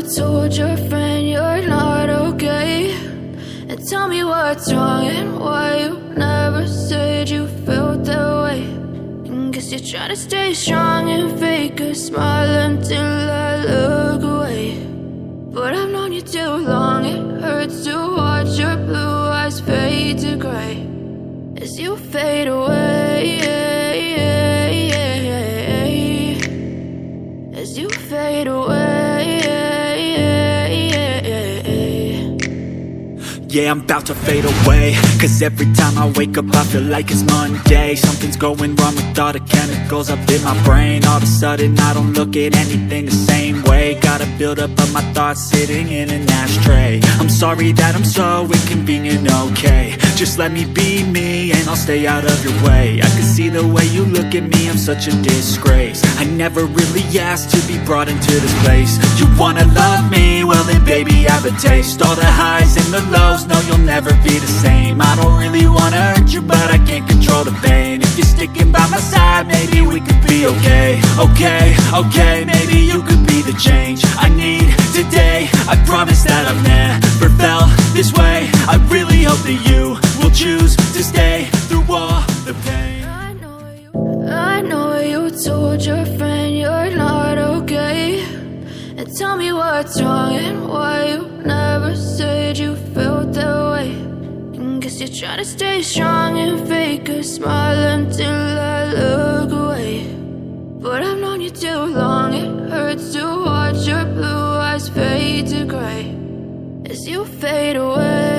told your friend you're not okay? And tell me what's wrong and why you never said you felt that way. And guess you're trying to stay strong and fake a smile until I look away. But I've known you too long, it hurts to watch your blue eyes fade to gray as you fade away, as you fade away. Yeah, I'm about to fade away, cause every time I wake up I feel like it's Monday. Something's going wrong with all the chemicals up in my brain. All of a sudden I don't look at anything the same way. Got a build-up of my thoughts sitting in an ashtray. I'm sorry that I'm so inconvenient, okay? Just let me be me and I'll stay out of your way. I can see the way you look at me, I'm such a disgrace. I never really asked to be brought into this place. You wanna love me? Well then baby, have a taste. All the highs and the lows, no, you'll never be the same. I don't really wanna hurt you, but I can't control the pain. If you're sticking by my side, maybe we could be okay. Okay, maybe you could be the change I need today. I promise that I've never felt this way. I really hope that you will choose to stay through all the pain. I know you told your friend you're not okay. And tell me what's wrong and why you never said you felt that way. And guess you're trying to stay strong and fake a smile until I look away. But I've known you too long, it hurts to watch your blue eyes fade to gray as you fade away.